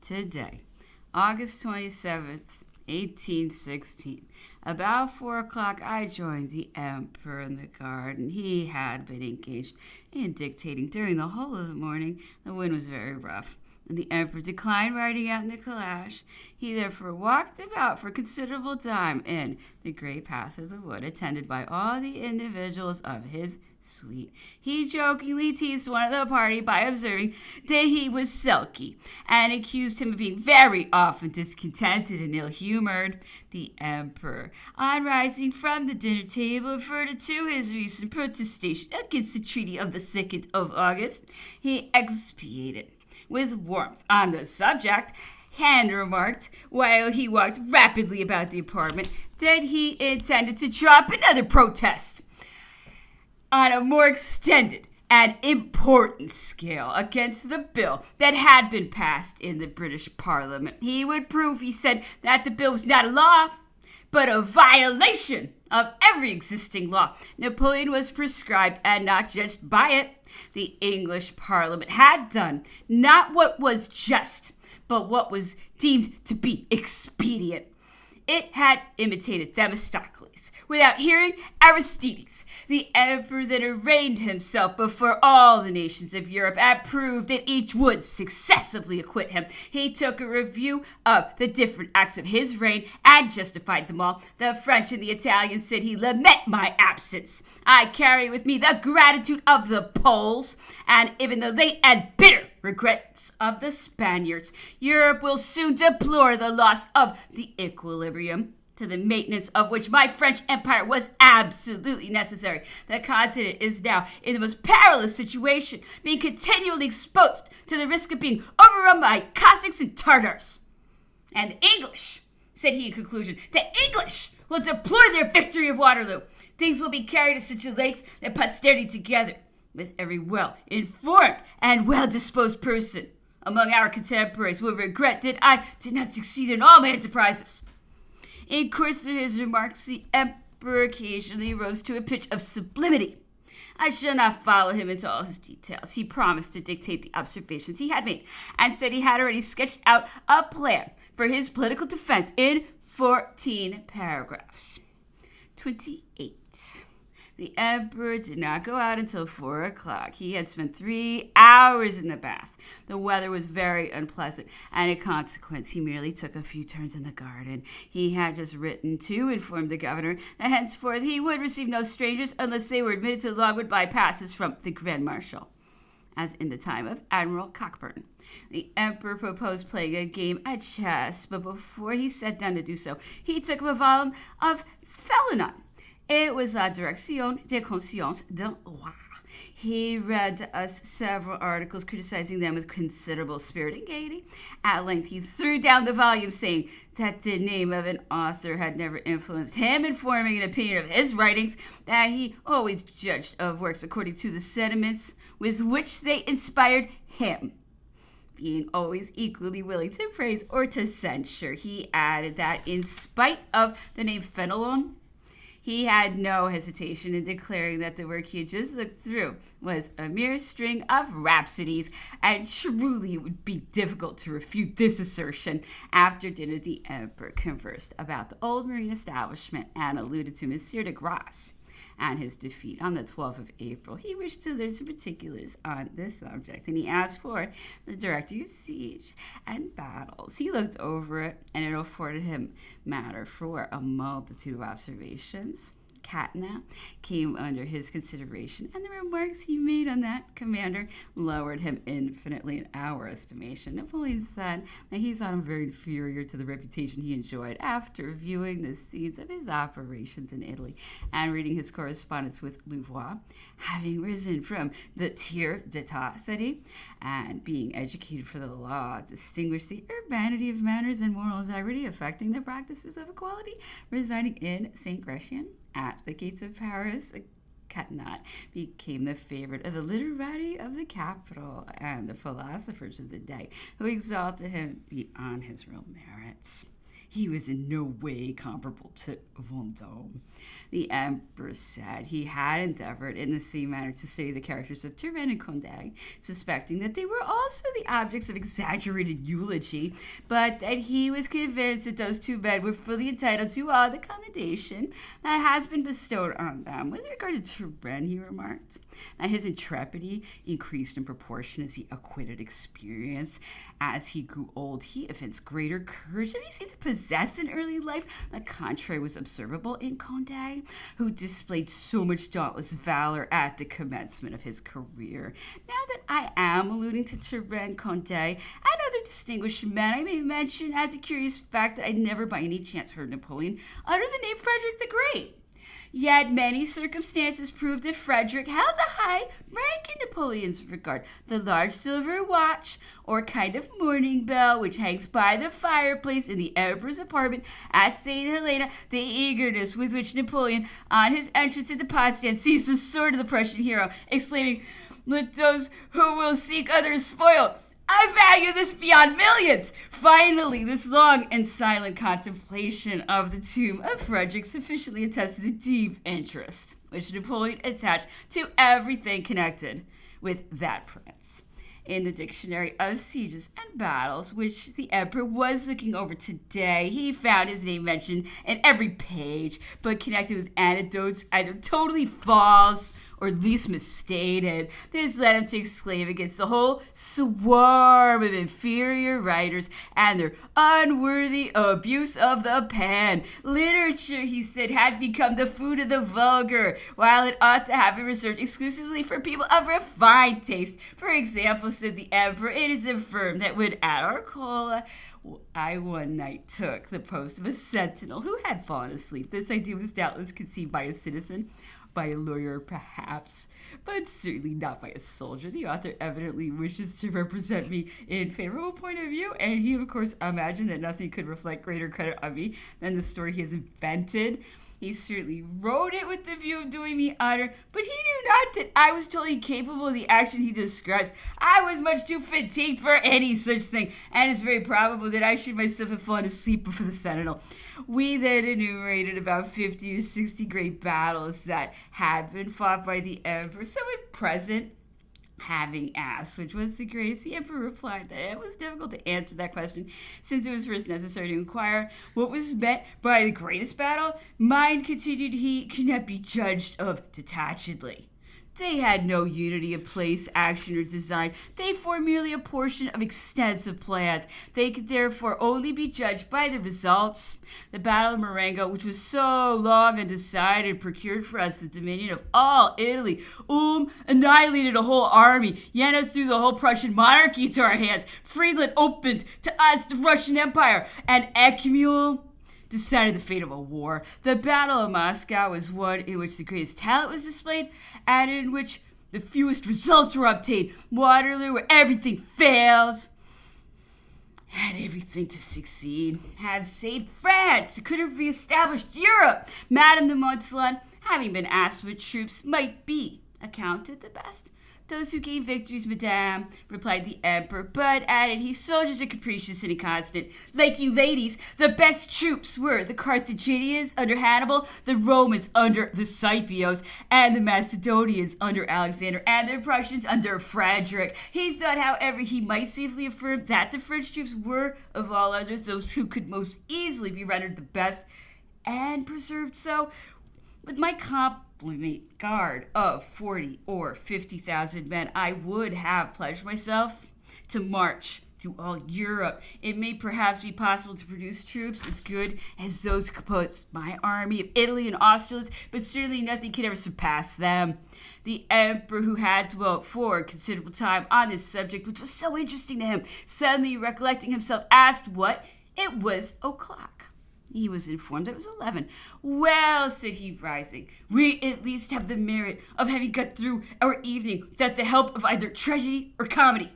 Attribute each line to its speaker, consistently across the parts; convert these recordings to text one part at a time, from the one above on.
Speaker 1: today, August 27th, 1816. About 4 o'clock, I joined the emperor in the garden. He had been engaged in dictating during the whole of the morning. The wind was very rough, and the emperor declined riding out in the calash. He therefore walked about for considerable time in the great path of the wood, attended by all the individuals of his suite. He jokingly teased one of the party by observing that he was sulky, and accused him of being very often discontented and ill-humored. The emperor, on rising from the dinner table, referred to his recent protestation against the treaty of the 2nd of August. He expatiated with warmth on the subject, and remarked, while he walked rapidly about the apartment, that he intended to drop another protest on a more extended and important scale against the bill that had been passed in the British Parliament. He would prove, he said, that the bill was not a law, but a violation of every existing law. Napoleon was prescribed and not judged by it. The English Parliament had done not what was just, but what was deemed to be expedient. It had imitated Themistocles without hearing Aristides. The emperor then arraigned himself before all the nations of Europe and proved that each would successively acquit him. He took a review of the different acts of his reign and justified them all. The French and the Italians said he lament my absence. I carry with me the gratitude of the Poles and even the late and bitter regrets of the Spaniards. Europe will soon deplore the loss of the equilibrium, to the maintenance of which my French Empire was absolutely necessary. The continent is now in the most perilous situation, being continually exposed to the risk of being overrun by Cossacks and Tartars. And the English, said he in conclusion, the English will deplore their victory of Waterloo. Things will be carried to such a length that posterity, together with every well-informed and well-disposed person among our contemporaries, will regret that I did not succeed in all my enterprises. In course of his remarks, the emperor occasionally rose to a pitch of sublimity. I shall not follow him into all his details. He promised to dictate the observations he had made, and said he had already sketched out a plan for his political defense in 14 paragraphs. 28. The emperor did not go out until 4 o'clock. He had spent 3 hours in the bath. The weather was very unpleasant, and in consequence, he merely took a few turns in the garden. He had just written to inform the governor that henceforth he would receive no strangers unless they were admitted to Longwood by passes from the Grand Marshal, as in the time of Admiral Cockburn. The emperor proposed playing a game at chess, but before he sat down to do so, he took up a volume of Félinon. It was La Direction des Consciences d'un Roi. He read to us several articles criticizing them with considerable spirit and gaiety. At length he threw down the volume, saying that the name of an author had never influenced him in forming an opinion of his writings, that he always judged of works according to the sentiments with which they inspired him, being always equally willing to praise or to censure. He added that in spite of the name Fénelon, he had no hesitation in declaring that the work he had just looked through was a mere string of rhapsodies, and truly it would be difficult to refute this assertion. After dinner, the emperor conversed about the old marine establishment and alluded to Monsieur de Grasse and his defeat on the 12th of April. He wished to learn some particulars on this subject, and he asked for the director of siege and battles. He looked over it, and it afforded him matter for a multitude of observations. Catina came under his consideration, and the remarks he made on that commander lowered him infinitely in our estimation. Napoleon said that he thought him very inferior to the reputation he enjoyed after viewing the scenes of his operations in Italy and reading his correspondence with Louvois. Having risen from the tiers d'état, said he, and being educated for the law, distinguished the urbanity of manners and moral integrity affecting the practices of equality, residing in St. Gretchen at the gates of Paris, Catinat became the favorite of the literati of the capital and the philosophers of the day, who exalted him beyond his real merits. he was in no way comparable to Vendôme. The emperor said he had endeavored in the same manner to study the characters of Turenne and Condé, suspecting that they were also the objects of exaggerated eulogy, but that he was convinced that those two men were fully entitled to all the commendation that has been bestowed on them. With regard to Turenne, he remarked that his intrepidity increased in proportion as he acquired experience. As he grew old, he evinced greater courage than he seemed to possess in early life. The contrary was observable in Condé, who displayed so much dauntless valor at the commencement of his career. Now that I am alluding to Turenne, Condé, and other distinguished men, I may mention as a curious fact that I never by any chance heard Napoleon utter the name Frederick the Great. Yet many circumstances proved that Frederick held a high rank in Napoleon's regard. The large silver watch, or kind of mourning bell, which hangs by the fireplace in the emperor's apartment at St. Helena, the eagerness with which Napoleon, on his entrance into Potsdam, seized the sword of the Prussian hero, exclaiming, "Let those who will seek others spoil. I value this beyond millions." Finally, this long and silent contemplation of the tomb of Frederick sufficiently attested the deep interest which Napoleon attached to everything connected with that prince. In the Dictionary of Sieges and Battles, which the emperor was looking over today, he found his name mentioned in every page, but connected with anecdotes either totally false or at least misstated. This led him to exclaim against the whole swarm of inferior writers and their unworthy abuse of the pen. Literature, he said, had become the food of the vulgar, while it ought to have been reserved exclusively for people of refined taste. For example, said the emperor, it is affirmed that when at Arcola, I one night took the post of a sentinel who had fallen asleep. This idea was doubtless conceived by a citizen, by a lawyer perhaps, but certainly not by a soldier. The author evidently wishes to represent me in favorable point of view, and he of course imagined that nothing could reflect greater credit on me than the story he has invented. He certainly wrote it with the view of doing me honor, but he knew not that I was totally capable of the action he describes. I was much too fatigued for any such thing, and it's very probable that I should myself have fallen asleep before the sentinel. We then enumerated about 50 or 60 great battles that had been fought by the emperor. Someone present, having asked which was the greatest, the emperor replied that it was difficult to answer that question, since it was first necessary to inquire what was meant by the greatest battle. Mine, continued he, could not be judged of detachedly. They had no unity of place, action, or design. They formed merely a portion of extensive plans. They could therefore only be judged by the results. The Battle of Marengo, which was so long undecided, procured for us the dominion of all Italy. Annihilated a whole army. Jena threw the whole Prussian monarchy into our hands. Friedland opened to us the Russian Empire. And Eckmühl decided the fate of a war. The Battle of Moscow was one in which the greatest talent was displayed and in which the fewest results were obtained. Waterloo, where everything failed, had everything to succeed, have saved France, could have reestablished Europe. Madame de Montsalon, having been asked what troops might be accounted the best. Those who gained victories, madame, replied the emperor, but added he, soldiers are capricious and inconstant. Like you ladies, the best troops were the Carthaginians under Hannibal, the Romans under the Scipios, and the Macedonians under Alexander, and the Prussians under Frederick. He thought, however, he might safely affirm that the French troops were, of all others, those who could most easily be rendered the best and preserved so. With my complement guard of 40 or 50,000 men, I would have pledged myself to march through all Europe. It may perhaps be possible to produce troops as good as those who composed my army of Italy and Austerlitz, but certainly nothing can ever surpass them. The emperor, who had dwelt for a considerable time on this subject, which was so interesting to him, suddenly recollecting himself, asked what it was o'clock. He was informed that it was 11. Well, said he, rising, we at least have the merit of having got through our evening without the help of either tragedy or comedy.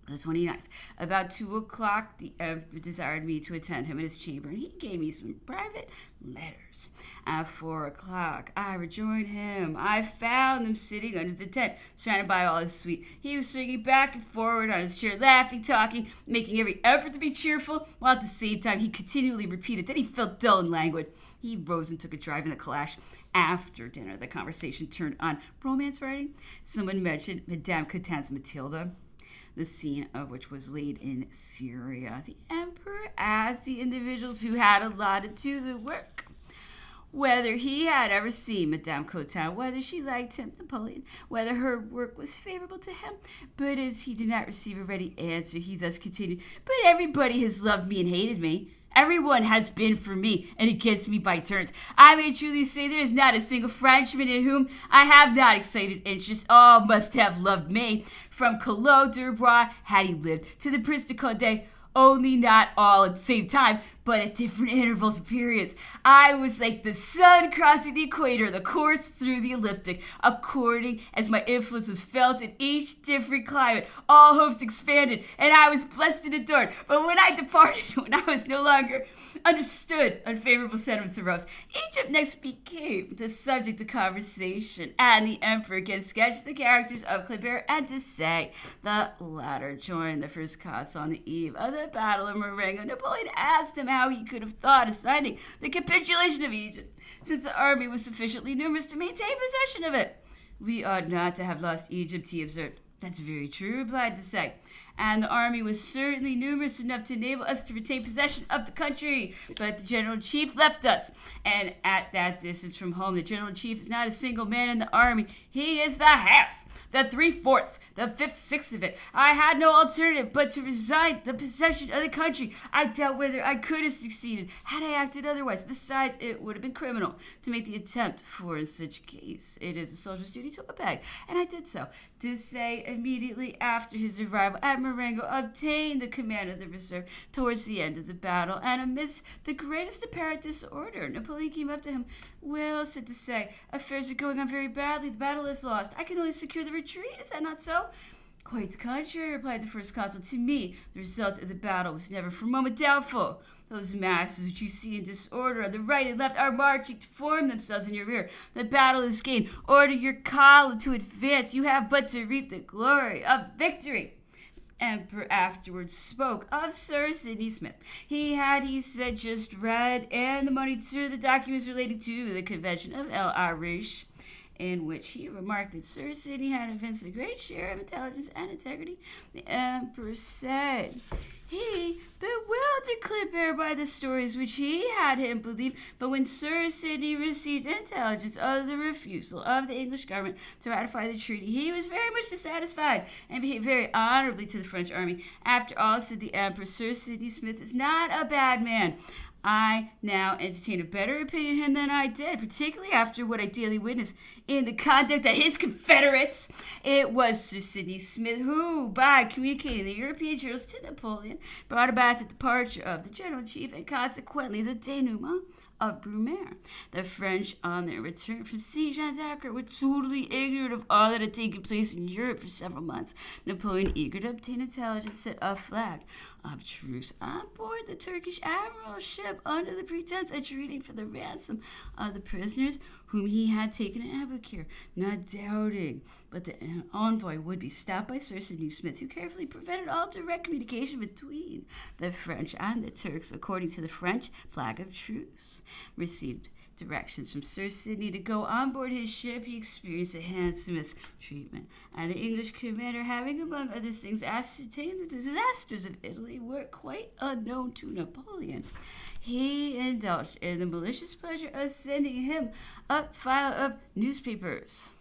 Speaker 1: The 29th. About 2 o'clock, the emperor desired me to attend him in his chamber, and he gave me some private letters. At 4 o'clock, I rejoined him. I found him sitting under the tent, surrounded by all his suite. He was swinging back and forward on his chair, laughing, talking, making every effort to be cheerful, while at the same time he continually repeated that he felt dull and languid. He rose and took a drive in the calash. After dinner, the conversation turned on romance writing. Someone mentioned Madame Cotin's Matilda, the scene of which was laid in Syria. The emperor asked the individuals who had allotted to the work whether he had ever seen Madame Cotin, whether she liked him, Napoleon, whether her work was favorable to him. But as he did not receive a ready answer, he thus continued, "But everybody has loved me and hated me. Everyone has been for me and against me by turns. I may truly say there is not a single Frenchman in whom I have not excited interest. All must have loved me, from Collot d'Herbois, had he lived, to the Prince de Condé, only not all at the same time, but at different intervals and periods. I was like the sun crossing the equator, the course through the ecliptic. According as my influence was felt in each different climate, all hopes expanded, and I was blessed and adored. But when I departed, when I was no longer understood, unfavorable sentiments arose. Egypt next became the subject of conversation, and the emperor again sketched the characters of Kleber and Desaix. The latter joined the first consul on the eve of the battle of Marengo. Napoleon asked him how he could have thought of signing the capitulation of Egypt, since the army was sufficiently numerous to maintain possession of it. "We ought not to have lost Egypt," he observed. "That's very true," replied Desaix, "and the army was certainly numerous enough to enable us to retain possession of the country. But the general-in-chief left us, and at that distance from home, the general-in-chief is not a single man in the army. He is the half, the 3/4, the 5/6 of it. I had no alternative but to resign the possession of the country. I doubt whether I could have succeeded had I acted otherwise. Besides, it would have been criminal to make the attempt, for in such case it is a soldier's duty to obey, and I did so." Desaix, immediately after his arrival at Marengo, obtained the command of the reserve towards the end of the battle, and amidst the greatest apparent disorder, Napoleon came up to him. "Well," said Desaix, "affairs are going on very badly. The battle is lost. I can only secure the retreat. Is that not so?" "Quite the contrary," replied the first consul. "To me, the result of the battle was never for a moment doubtful. Those masses which you see in disorder on the right and left are marching to form themselves in your rear. The battle is gained. Order your column to advance. You have but to reap the glory of victory." Emperor afterwards spoke of Sir Sidney Smith. He had, he said, just read and the monitor the documents relating to the Convention of El Arish, in which he remarked that Sir Sidney had evinced a great share of intelligence and integrity. The emperor said he bewildered Kleber by the stories which he had him believe, but when Sir Sidney received intelligence of the refusal of the English government to ratify the treaty, he was very much dissatisfied and behaved very honorably to the French army. "After all," said the emperor, "Sir Sidney Smith is not a bad man. I now entertain a better opinion of him than I did, particularly after what I daily witnessed in the conduct of his confederates. It was Sir Sidney Smith who, by communicating the European journals to Napoleon, brought about the departure of the general-in-chief and consequently the denouement of Brumaire. The French, on their return from siege Jean d'Acre, were totally ignorant of all that had taken place in Europe for several months. Napoleon, eager to obtain intelligence, set a flag of truce on board the Turkish admiral ship under the pretense of treating for the ransom of the prisoners whom he had taken in Aboukir, not doubting but the envoy would be stopped by Sir Sidney Smith, who carefully prevented all direct communication between the French and the Turks. According to the French flag of truce, received directions from Sir Sidney to go on board his ship, he experienced the handsomest treatment, and the English commander, having among other things ascertained the disasters of Italy were quite unknown to Napoleon, he indulged in the malicious pleasure of sending him a file of newspapers